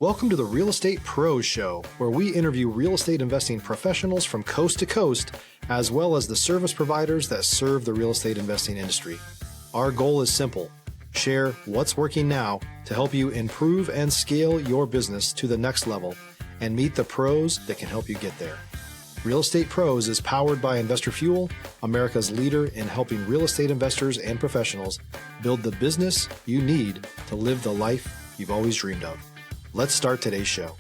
Welcome to the Real Estate Pros Show, where we interview real estate investing professionals from coast to coast, as well as the service providers that serve the real estate investing industry. Our goal is simple: share what's working now to help you improve and scale your business to the next level and meet the pros that can help you get there. Real Estate Pros is powered by Investor Fuel, America's leader in helping real estate investors and professionals build the business you need to live the life you've always dreamed of. Let's start today's show.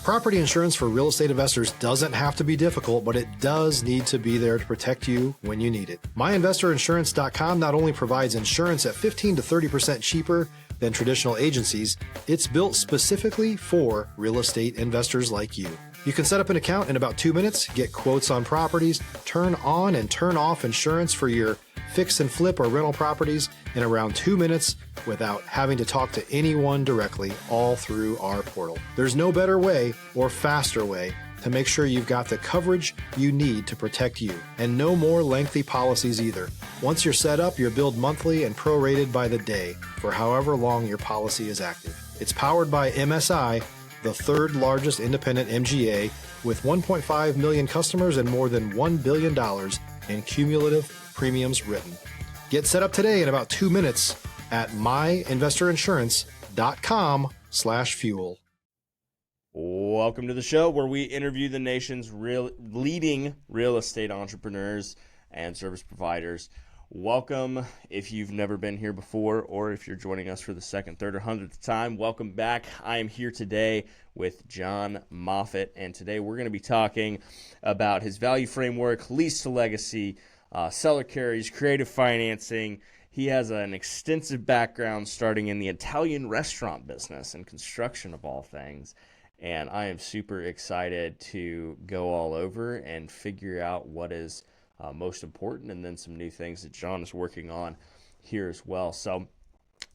Property insurance for real estate investors doesn't have to be difficult, but it does need to be there to protect you when you need it. MyInvestorInsurance.com not only provides insurance at 15 to 30% cheaper than traditional agencies, it's built specifically for real estate investors like you. You can set up an account in about 2 minutes, get quotes on properties, turn on and turn off insurance for your fix and flip or rental properties in around 2 minutes without having to talk to anyone directly, all through our portal. There's no better way or faster way to make sure you've got the coverage you need to protect you, and no more lengthy policies either. Once you're set up, you're billed monthly and prorated by the day for however long your policy is active. It's powered by MSI, the third largest independent MGA, with 1.5 million customers and more than $1 billion in cumulative premiums written. Get set up today in about 2 minutes at myinvestorinsurance.com/fuel. Welcome to the show where we interview the nation's leading real estate entrepreneurs and service providers. Welcome if you've never been here before, or if you're joining us for the second, third, or 100th time, welcome back. I am here today with Jon Moffitt, and today we're going to be talking about his value framework, lease to legacy, seller carries, creative financing. He has an extensive background starting in the Italian restaurant business and construction of all things. And I am super excited to go all over and figure out what is most important, and then some new things that Jon is working on here as well. So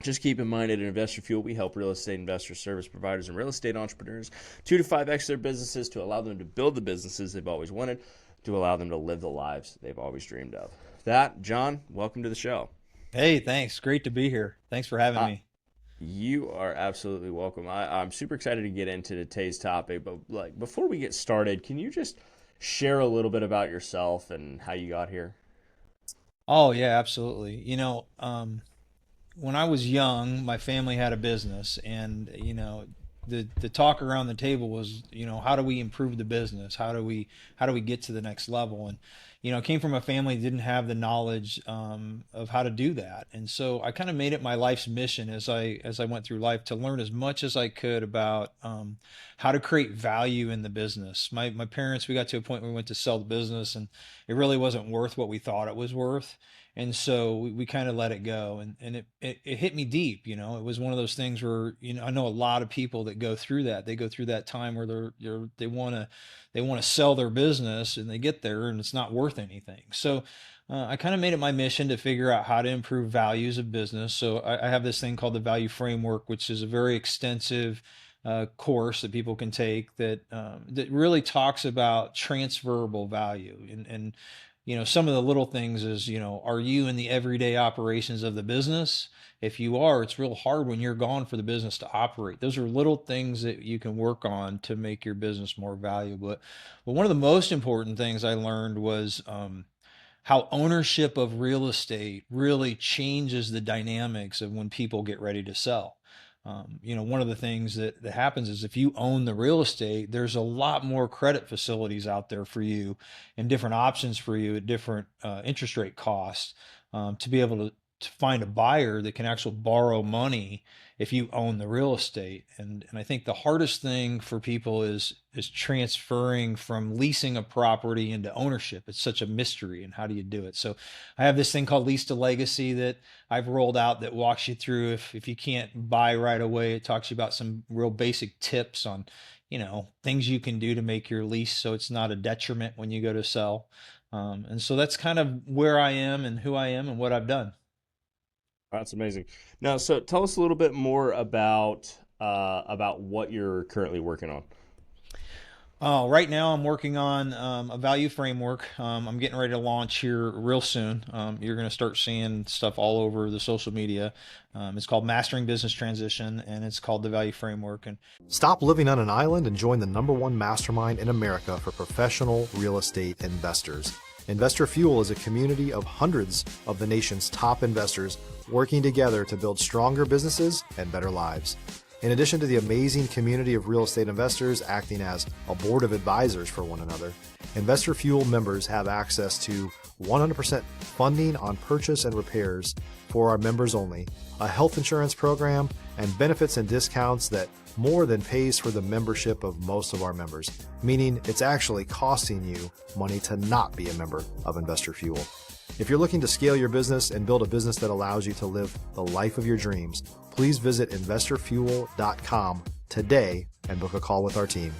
just keep in mind, at Investor Fuel, we help real estate investors, service providers, and real estate entrepreneurs 2 to 5x their businesses to allow them to build the businesses they've always wanted, to allow them to live the lives they've always dreamed of. That, Jon, welcome to the show. Hey, thanks. Great to be here. Thanks for having me. You are absolutely welcome. I'm super excited to get into today's topic, but before we get started, can you just share a little bit about yourself and how you got here? Oh, yeah, absolutely. When I was young, my family had a business, and the talk around the table was, how do we improve the business? How do we get to the next level? And I came from a family that didn't have the knowledge of how to do that, and so I kind of made it my life's mission as I went through life to learn as much as I could about how to create value in the business. My parents, we got to a point where we went to sell the business, and it really wasn't worth what we thought it was worth. And so we kind of let it go, and it hit me deep. It was one of those things where, I know a lot of people that go through that. They go through that time where they want to sell their business, and they get there and it's not worth anything. So I kind of made it my mission to figure out how to improve values of business. So I have this thing called the Value Framework, which is a very extensive course that people can take that really talks about transferable value. And some of the little things is, are you in the everyday operations of the business? If you are, it's real hard when you're gone for the business to operate. Those are little things that you can work on to make your business more valuable. But one of the most important things I learned was how ownership of real estate really changes the dynamics of when people get ready to sell. One of the things that happens is if you own the real estate, there's a lot more credit facilities out there for you and different options for you at different interest rate costs to be able to find a buyer that can actually borrow money if you own the real estate. And I think the hardest thing for people is transferring from leasing a property into ownership. It's such a mystery, and how do you do it? So I have this thing called Lease to Legacy that I've rolled out that walks you through, if you can't buy right away, it talks to you about some real basic tips on, things you can do to make your lease so it's not a detriment when you go to sell. And so that's kind of where I am and who I am and what I've done. That's amazing. Now, so tell us a little bit more about what you're currently working on. Right now, I'm working on a value framework. I'm getting ready to launch here real soon. You're going to start seeing stuff all over the social media. It's called Mastering Business Transition, and it's called the Value Framework. And Stop living on an island and join the #1 mastermind in America for professional real estate investors. Investor Fuel is a community of hundreds of the nation's top investors working together to build stronger businesses and better lives. In addition to the amazing community of real estate investors acting as a board of advisors for one another, Investor Fuel members have access to 100% funding on purchase and repairs for our members only, a health insurance program, and benefits and discounts that more than pays for the membership of most of our members, meaning it's actually costing you money to not be a member of Investor Fuel. If you're looking to scale your business and build a business that allows you to live the life of your dreams, please visit investorfuel.com today and book a call with our team.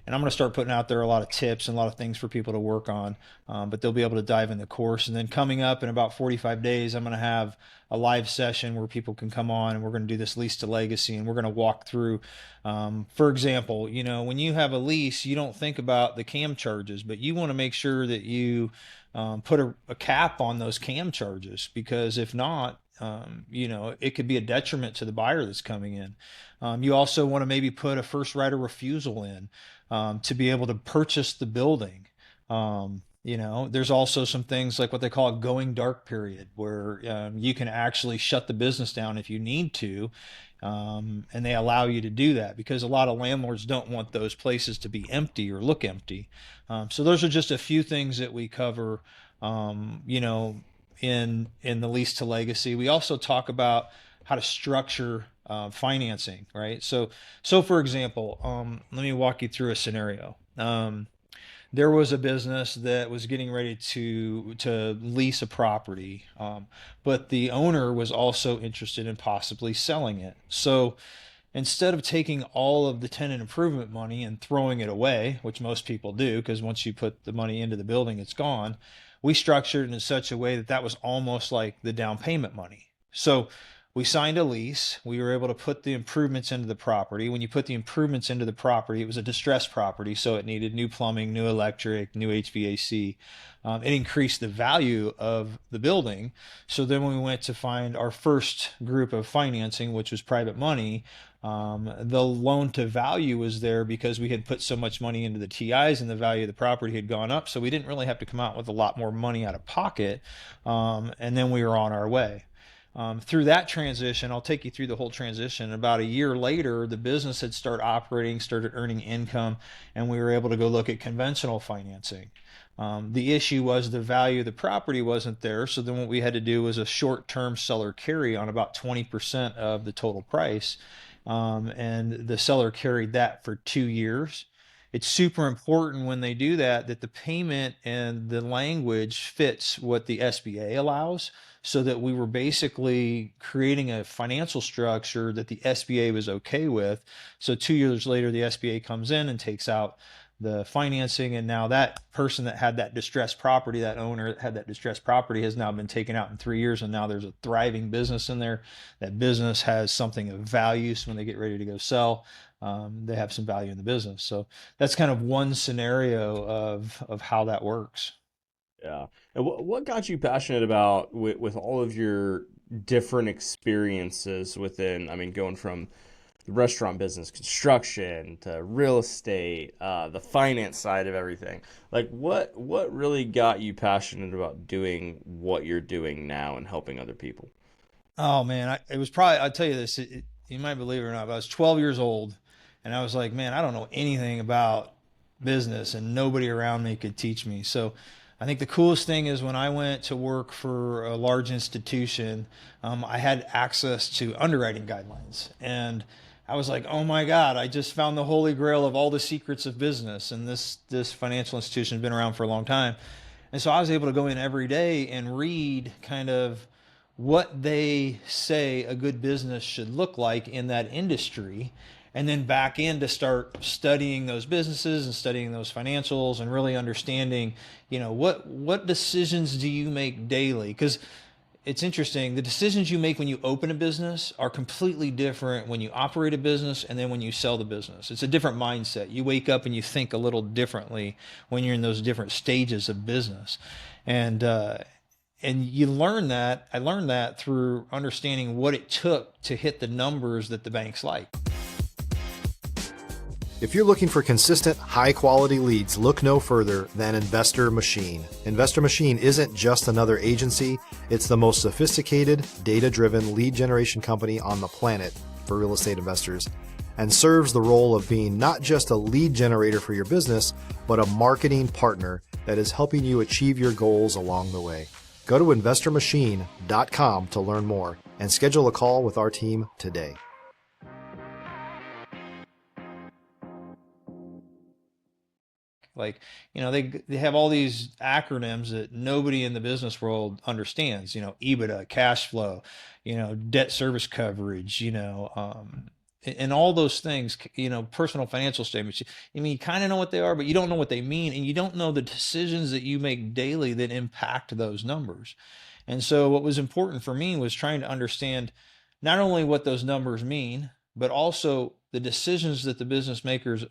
And I'm going to start putting out there a lot of tips and a lot of things for people to work on, but they'll be able to dive in the course. And then coming up in about 45 days, I'm going to have a live session where people can come on, and we're going to do this lease to legacy, and we're going to walk through, for example, when you have a lease, you don't think about the CAM charges, but you want to make sure that you put a cap on those CAM charges, because if not, it could be a detriment to the buyer that's coming in. You also want to maybe put a first right of refusal in to be able to purchase the building. There's also some things like what they call a going dark period, where you can actually shut the business down if you need to. And they allow you to do that because a lot of landlords don't want those places to be empty or look empty. So those are just a few things that we cover, in the lease to legacy. We also talk about how to structure financing, right? So for example, let me walk you through a scenario. There was a business that was getting ready to lease a property, but the owner was also interested in possibly selling it. So instead of taking all of the tenant improvement money and throwing it away, which most people do, because once you put the money into the building, it's gone, we structured it in such a way that that was almost like the down payment money. So we signed a lease. We were able to put the improvements into the property. When you put the improvements into the property, it was a distressed property, so it needed new plumbing, new electric, new HVAC. It increased the value of the building. So then when we went to find our first group of financing, which was private money, the loan to value was there because we had put so much money into the TIs and the value of the property had gone up. So we didn't really have to come out with a lot more money out of pocket. And then we were on our way. Through that transition, I'll take you through the whole transition. About a year later, the business had started operating, started earning income, and we were able to go look at conventional financing. The issue was the value of the property wasn't there, so then what we had to do was a short-term seller carry on about 20% of the total price, and the seller carried that for 2 years. It's super important when they do that the payment and the language fits what the SBA allows, so that we were basically creating a financial structure that the SBA was okay with. So 2 years later, the SBA comes in and takes out the financing, and now that person that had that distressed property, that owner that had that distressed property, has now been taken out in 3 years, and now there's a thriving business in there. That business has something of value, so when they get ready to go sell, they have some value in the business. So that's kind of one scenario of how that works. Yeah. And what got you passionate about with all of your different experiences within, going from the restaurant business, construction to real estate, the finance side of everything? Like what really got you passionate about doing what you're doing now and helping other people? Oh man, it was probably, I'll tell you this, you might believe it or not, but I was 12 years old and I was like, man, I don't know anything about business and nobody around me could teach me. So I think the coolest thing is when I went to work for a large institution, I had access to underwriting guidelines. And I was like, oh my God, I just found the holy grail of all the secrets of business. And this financial institution has been around for a long time. And so I was able to go in every day and read kind of what they say a good business should look like in that industry, and then back in to start studying those businesses and studying those financials and really understanding, what decisions do you make daily? Because it's interesting. The decisions you make when you open a business are completely different when you operate a business and then when you sell the business. It's a different mindset. You wake up and you think a little differently when you're in those different stages of business. And, and you learn that. I learned that through understanding what it took to hit the numbers that the banks like. If you're looking for consistent, high-quality leads, look no further than Investor Machine. Investor Machine isn't just another agency. It's the most sophisticated, data-driven lead generation company on the planet for real estate investors, and serves the role of being not just a lead generator for your business, but a marketing partner that is helping you achieve your goals along the way. Go to investormachine.com to learn more and schedule a call with our team today. Like, they have all these acronyms that nobody in the business world understands, EBITDA, cash flow, debt service coverage, and all those things, personal financial statements. I mean, you kind of know what they are, but you don't know what they mean. And you don't know the decisions that you make daily that impact those numbers. And so what was important for me was trying to understand not only what those numbers mean, but also the decisions that the business makers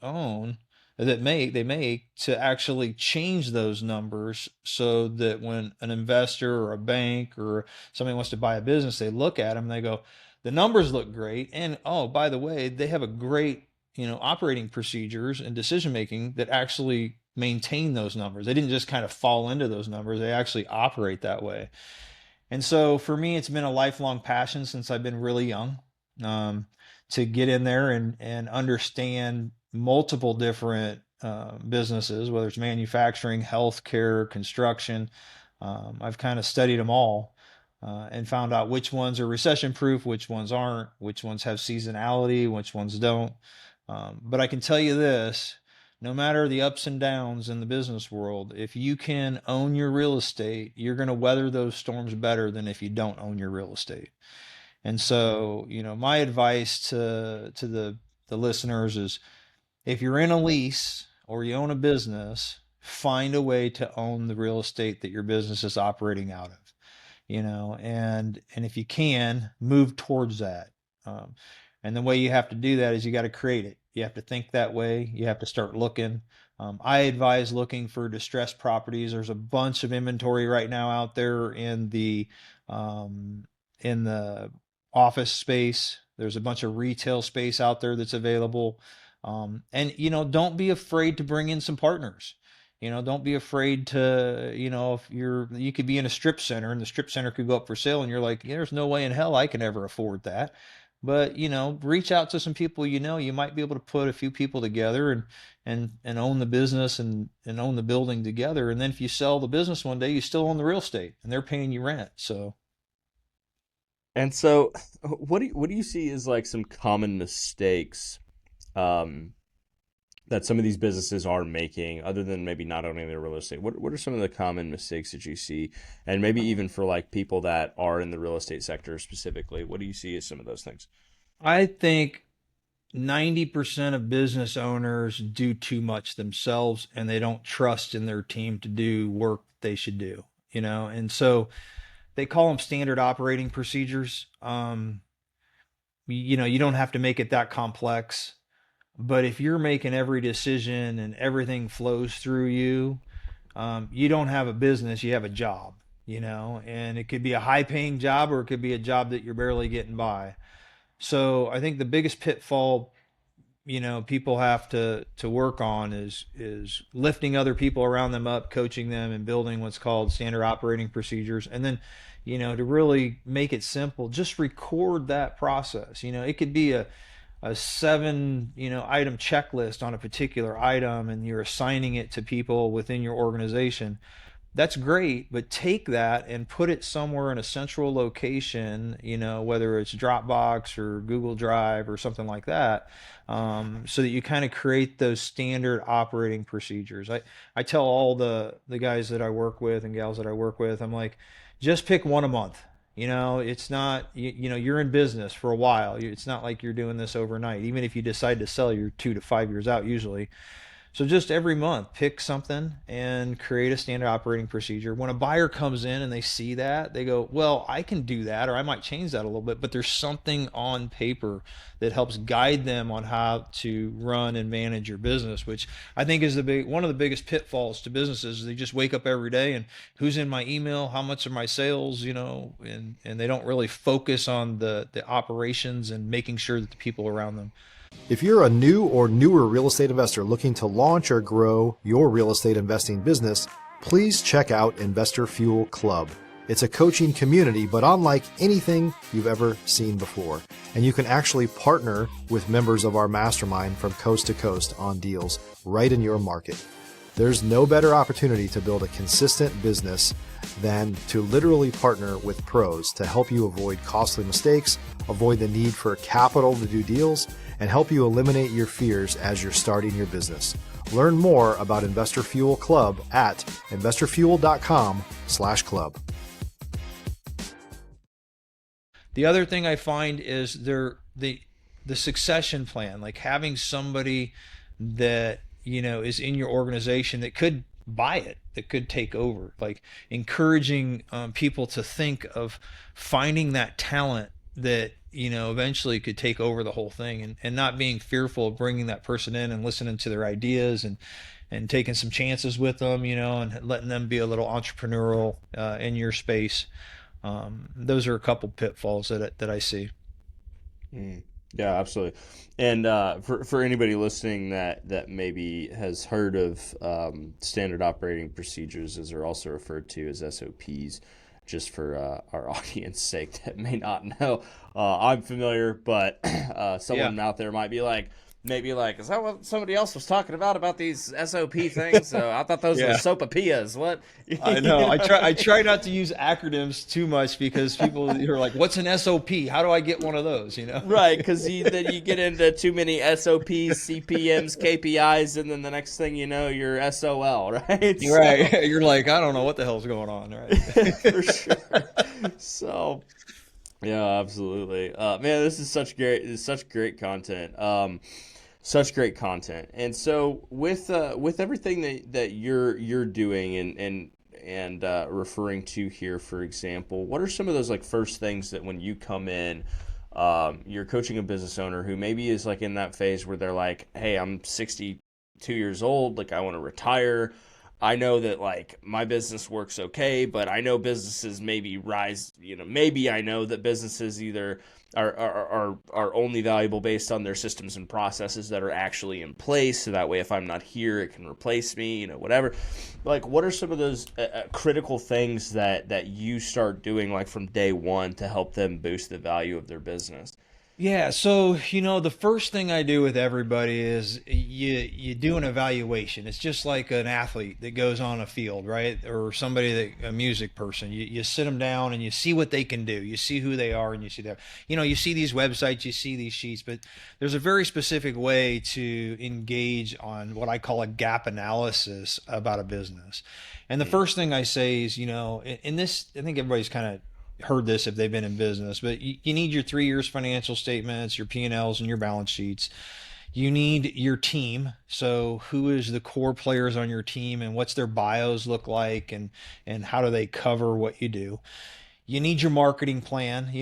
they make to actually change those numbers so that when an investor or a bank or somebody wants to buy a business, they look at them and they go, the numbers look great. And oh, by the way, they have a great, operating procedures and decision making that actually maintain those numbers. They didn't just kind of fall into those numbers. They actually operate that way. And so for me, it's been a lifelong passion since I've been really young, to get in there and understand multiple different businesses, whether it's manufacturing, healthcare, construction. I've kind of studied them all and found out which ones are recession proof, which ones aren't, which ones have seasonality, which ones don't. But I can tell you this, no matter the ups and downs in the business world, if you can own your real estate, you're going to weather those storms better than if you don't own your real estate. And so, my advice to the listeners is, if you're in a lease or you own a business, find a way to own the real estate that your business is operating out of, and if you can, move towards that. And the way you have to do that is you got to create it. You have to think that way. You have to start looking. I advise looking for distressed properties. There's a bunch of inventory right now out there in the office space. There's a bunch of retail space out there that's available. And don't be afraid to bring in some partners. Don't be afraid to, if you could be in a strip center and the strip center could go up for sale and you're like, there's no way in hell I can ever afford that. But, reach out to some people, you might be able to put a few people together and own the business and own the building together. And then if you sell the business one day, you still own the real estate and they're paying you rent. So. And so what do you see as like some common mistakes that some of these businesses are making, other than maybe not owning their real estate? What are some of the common mistakes that you see? And maybe even for like people that are in the real estate sector specifically, what do you see as some of those things? I think 90% of business owners do too much themselves and they don't trust in their team to do work they should do, and so they call them standard operating procedures. You don't have to make it that complex. But if you're making every decision and everything flows through you, you don't have a business, you have a job, and it could be a high paying job or it could be a job that you're barely getting by. So I think the biggest pitfall, people have to work on is lifting other people around them up, coaching them and building what's called standard operating procedures. And then, to really make it simple, just record that process. It could be a 7 item checklist on a particular item and you're assigning it to people within your organization. That's great, but take that and put it somewhere in a central location, whether it's Dropbox or Google Drive or something like that, so that you kind of create those standard operating procedures. I tell all the guys that I work with and gals that I work with, I'm like, just pick one a month. It's not, you're in business for a while. It's not like you're doing this overnight. Even if you decide to sell, you're 2 to 5 years out usually. So just every month, pick something and create a standard operating procedure. When a buyer comes in and they see that, they go, well, I can do that, or I might change that a little bit, but there's something on paper that helps guide them on how to run and manage your business, which I think is one of the biggest pitfalls to businesses. They just wake up every day and who's in my email, how much are my sales, and they don't really focus on the operations and making sure that the people around them. If you're a new or newer real estate investor looking to launch or grow your real estate investing business, please check out Investor Fuel Club. It's a coaching community, but unlike anything you've ever seen before. And you can actually partner with members of our mastermind from coast to coast on deals right in your market. There's no better opportunity to build a consistent business than to literally partner with pros to help you avoid costly mistakes, avoid the need for capital to do deals, and help you eliminate your fears as you're starting your business. Learn more about Investor Fuel Club at investorfuel.com/club. The other thing I find is the succession plan, like having somebody that, is in your organization that could buy it, that could take over, like encouraging people to think of finding that talent that eventually could take over the whole thing, and not being fearful of bringing that person in and listening to their ideas and taking some chances with them, and letting them be a little entrepreneurial in your space. Those are a couple pitfalls that I see. Yeah, absolutely. And for anybody listening that maybe has heard of standard operating procedures, as they're also referred to as SOPs, just for our audience sake that may not know, I'm familiar, but someone out there might be like, is that what somebody else was talking about these SOP things? I thought those were SOPAPIAs. What? I know. I try not to use acronyms too much because people are like, what's an SOP? How do I get one of those? Right, because then you get into too many SOPs, CPMs, KPIs, and then the next thing you know, you're SOL, right? Right. So, you're like, I don't know what the hell's going on, right? For sure. So, yeah, absolutely. Man, this is such great content. Such great content. And so with everything that you're doing and referring to here, for example, what are some of those like first things that when you come in, you're coaching a business owner who maybe is like in that phase where they're like, hey, I'm 62 years old, like I want to retire. I know that like my business works okay, but I know businesses maybe rise, maybe I know that businesses either are only valuable based on their systems and processes that are actually in place. So that way, if I'm not here, it can replace me, whatever. Like, what are some of those critical things that you start doing like from day one to help them boost the value of their business? Yeah, so the first thing I do with everybody is you do an evaluation. It's just like an athlete that goes on a field, right? Or a music person. You sit them down and you see what they can do. You see who they are, and you see that. You see these websites, you see these sheets, but there's a very specific way to engage on what I call a gap analysis about a business. And the first thing I say is, in this, I think everybody's kind of heard this if they've been in business, but you need your 3 years financial statements, your P&Ls, and your balance sheets. You need your team. So who is the core players on your team, and what's their bios look like, and how do they cover what you do? You need your marketing plan.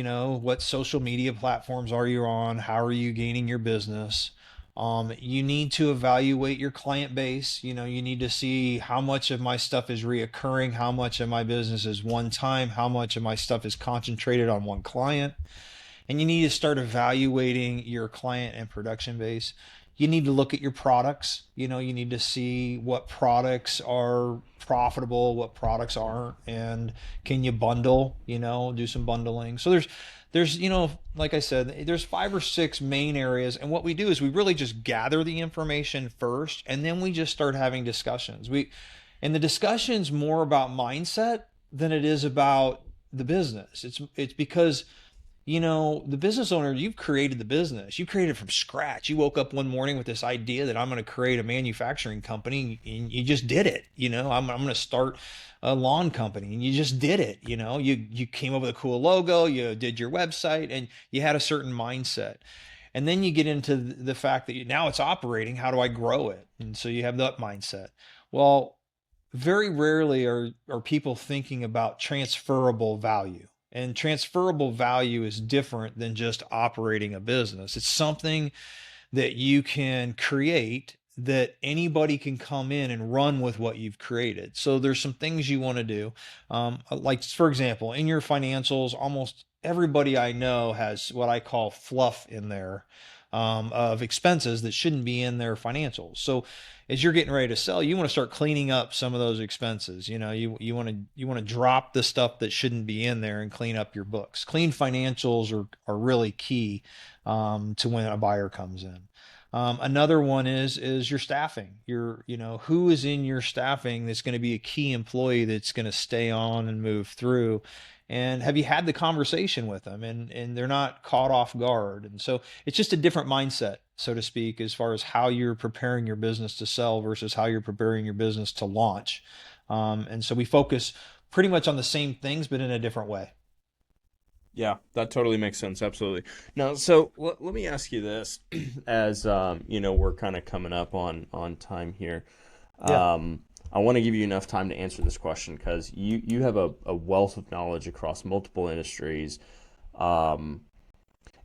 What social media platforms are you on? How are you gaining your business? You need to evaluate your client base. You need to see how much of my stuff is reoccurring, how much of my business is one time, how much of my stuff is concentrated on one client. And you need to start evaluating your client and production base. You need to look at your products. You need to see what products are profitable, what products aren't, and can you bundle, do some bundling. So there's, like I said, there's 5 or 6 main areas. And what we do is we really just gather the information first, and then we just start having discussions. And the discussion's more about mindset than it is about the business. It's because, the business owner, you've created the business. You created it from scratch. You woke up one morning with this idea that I'm going to create a manufacturing company, and you just did it. I'm going to start a lawn company, and you just did it. You came up with a cool logo, you did your website, and you had a certain mindset. And then you get into the fact that now it's operating. How do I grow it? And so you have that mindset. Well, very rarely are people thinking about transferable value. And transferable value is different than just operating a business. It's something that you can create that anybody can come in and run with what you've created. So there's some things you want to do. Like, for example, in your financials, almost everybody I know has what I call fluff in there, of expenses that shouldn't be in their financials. So as you're getting ready to sell, you want to start cleaning up some of those expenses. You want to drop the stuff that shouldn't be in there and clean up your books. Clean financials are really key, to when a buyer comes in. Another one is your staffing. Who is in your staffing that's going to be a key employee that's going to stay on and move through. And have you had the conversation with them, and they're not caught off guard? And so it's just a different mindset, so to speak, as far as how you're preparing your business to sell versus how you're preparing your business to launch. And so we focus pretty much on the same things, but in a different way. Yeah, that totally makes sense. Absolutely. Now, so let me ask you this, as we're kind of coming up on time here. Yeah. I want to give you enough time to answer this question because you have a wealth of knowledge across multiple industries.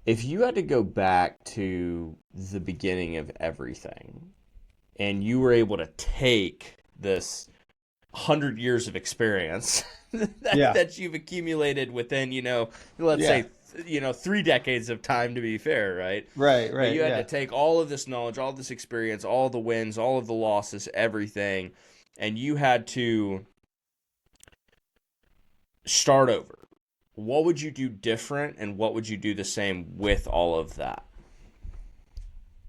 If you had to go back to the beginning of everything and you were able to take this 100 years of experience that you've accumulated within, let's say, 3 decades of time, to be fair, right? Right. But you had to take all of this knowledge, all this experience, all the wins, all of the losses, everything, and you had to start over. What would you do different, and what would you do the same with all of that?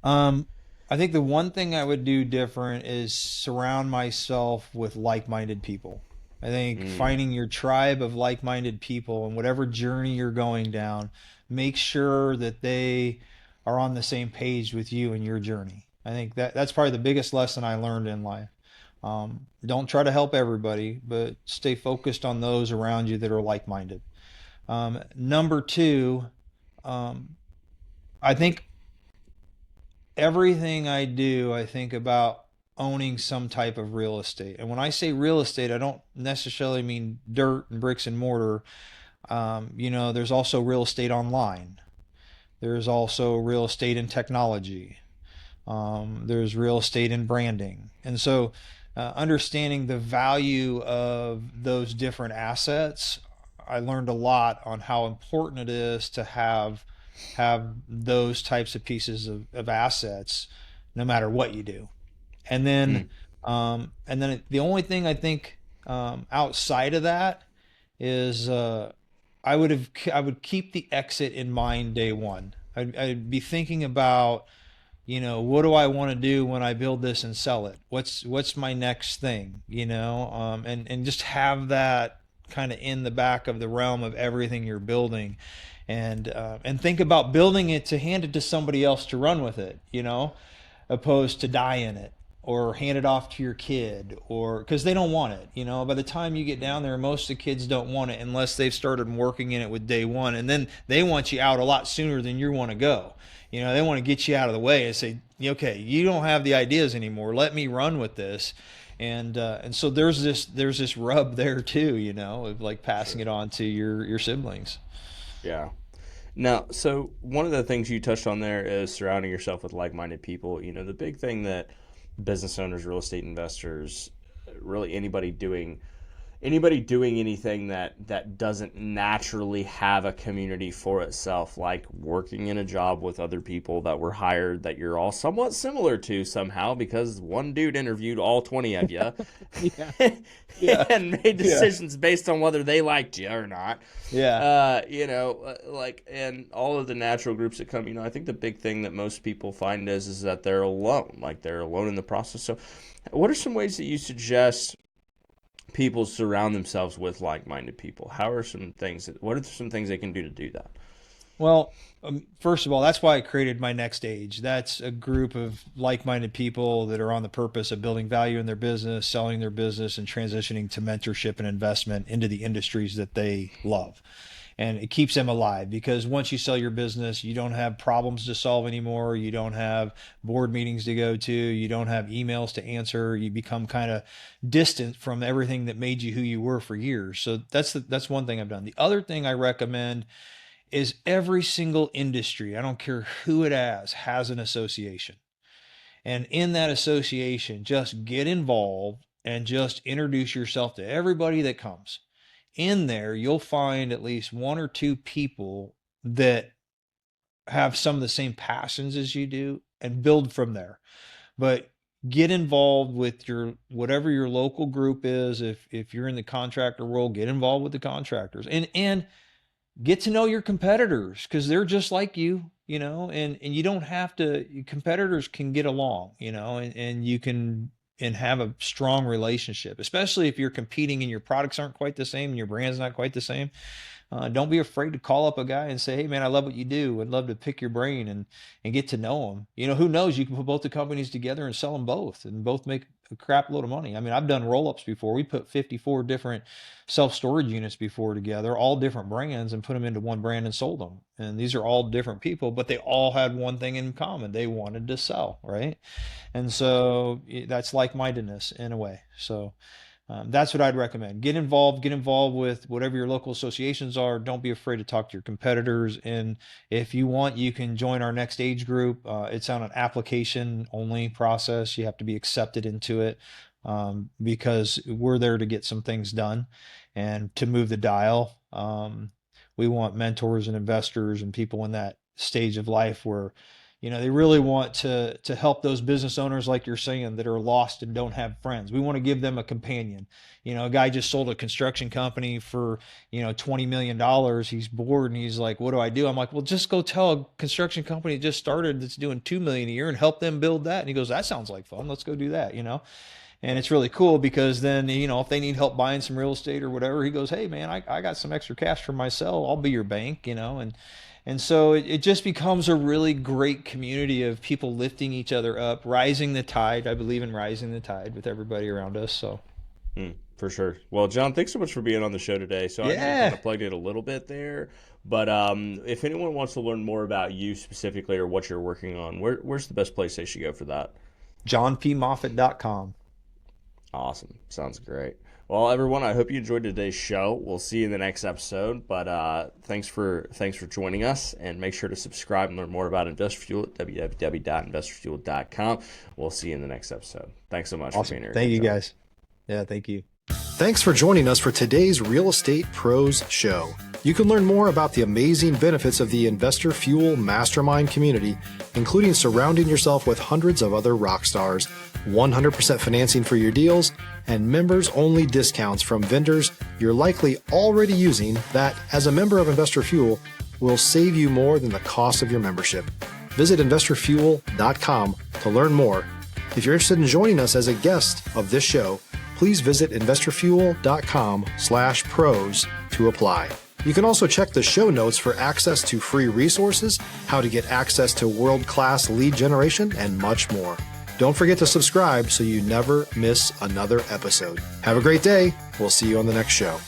I think the one thing I would do different is surround myself with like-minded people. I think finding your tribe of like-minded people and whatever journey you're going down, make sure that they are on the same page with you and your journey. I think that's probably the biggest lesson I learned in life. Don't try to help everybody, but stay focused on those around you that are like-minded. Number two, I think everything I do, I think about owning some type of real estate. And when I say real estate, I don't necessarily mean dirt and bricks and mortar. There's also real estate online. There's also real estate in technology. There's real estate in branding. And so understanding the value of those different assets, I learned a lot on how important it is to have those types of pieces of assets no matter what you do. And then the only thing I think outside of that is I would keep the exit in mind day one. I'd be thinking about, what do I want to do when I build this and sell it? What's my next thing? And just have that kind of in the back of the realm of everything you're building, and think about building it to hand it to somebody else to run with it, opposed to die in it or hand it off to your kid, or because they don't want it. By the time you get down there, most of the kids don't want it unless they've started working in it with day one, and then they want you out a lot sooner than you want to go. They want to get you out of the way and say, okay, you don't have the ideas anymore. Let me run with this. And so there's this rub there too, of like passing it on to your siblings. Yeah. Now, so one of the things you touched on there is surrounding yourself with like-minded people. The big thing that business owners, real estate investors, really anybody doing anything that doesn't naturally have a community for itself, like working in a job with other people that were hired that you're all somewhat similar to somehow because one dude interviewed all 20 of you and made decisions based on whether they liked you or not. And all of the natural groups that come, I think the big thing that most people find is that they're alone, like they're alone in the process. So what are some ways that you suggest people surround themselves with like-minded people? What are some things they can do to do that? Well, first of all, that's why I created My Next Stage. That's a group of like-minded people that are on the purpose of building value in their business, selling their business, and transitioning to mentorship and investment into the industries that they love. And it keeps them alive, because once you sell your business, you don't have problems to solve anymore. You don't have board meetings to go to. You don't have emails to answer. You become kind of distant from everything that made you who you were for years. So that's one thing I've done. The other thing I recommend is every single industry, I don't care who it has an association. And in that association, just get involved and just introduce yourself to everybody that comes. In there, you'll find at least one or two people that have some of the same passions as you do, and build from there. But get involved with whatever your local group is. If you're in the contractor world, get involved with the contractors, and get to know your competitors, because they're just like you, and you don't have to, competitors can get along, and you can and have a strong relationship, especially if you're competing and your products aren't quite the same and your brand's not quite the same. Don't be afraid to call up a guy and say, hey man, I love what you do. I'd love to pick your brain and get to know him. Who knows? You can put both the companies together and sell them both, and both make a crap load of money. I mean, I've done roll-ups before. We put 54 different self-storage units before together, all different brands, and put them into one brand and sold them. And these are all different people, but they all had one thing in common. They wanted to sell, right? And so that's like-mindedness in a way. So that's what I'd recommend. Get involved with whatever your local associations are. Don't be afraid to talk to your competitors. And if you want, you can join our next age group. It's on an application only process. You have to be accepted into it, because we're there to get some things done and to move the dial. We want mentors and investors and people in that stage of life where they really want to help those business owners, like you're saying, that are lost and don't have friends. We want to give them a companion. A guy just sold a construction company for, $20 million. He's bored and he's like, what do I do? I'm like, well, just go tell a construction company that just started that's doing $2 million a year and help them build that. And he goes, that sounds like fun. Let's go do that, And it's really cool, because then, if they need help buying some real estate or whatever, he goes, hey man, I got some extra cash for myself. I'll be your bank, And so it just becomes a really great community of people lifting each other up, rising the tide. I believe in rising the tide with everybody around us. So, for sure. Well, Jon, thanks so much for being on the show today. So I kind of plugged it a little bit there, but if anyone wants to learn more about you specifically or what you're working on, where's the best place they should go for that? JonPMoffitt.com. Awesome. Sounds great. Well, everyone, I hope you enjoyed today's show. We'll see you in the next episode, but thanks for joining us, and make sure to subscribe and learn more about InvestorFuel at www.investorfuel.com. We'll see you in the next episode. Thanks so much for being here. Thank you, guys. Yeah, thank you. Thanks for joining us for today's Real Estate Pros Show. You can learn more about the amazing benefits of the Investor Fuel Mastermind community, including surrounding yourself with hundreds of other rock stars, 100% financing for your deals, and members-only discounts from vendors you're likely already using that, as a member of Investor Fuel, will save you more than the cost of your membership. Visit investorfuel.com to learn more. If you're interested in joining us as a guest of this show, please visit investorfuel.com/pros to apply. You can also check the show notes for access to free resources, how to get access to world-class lead generation, and much more. Don't forget to subscribe so you never miss another episode. Have a great day. We'll see you on the next show.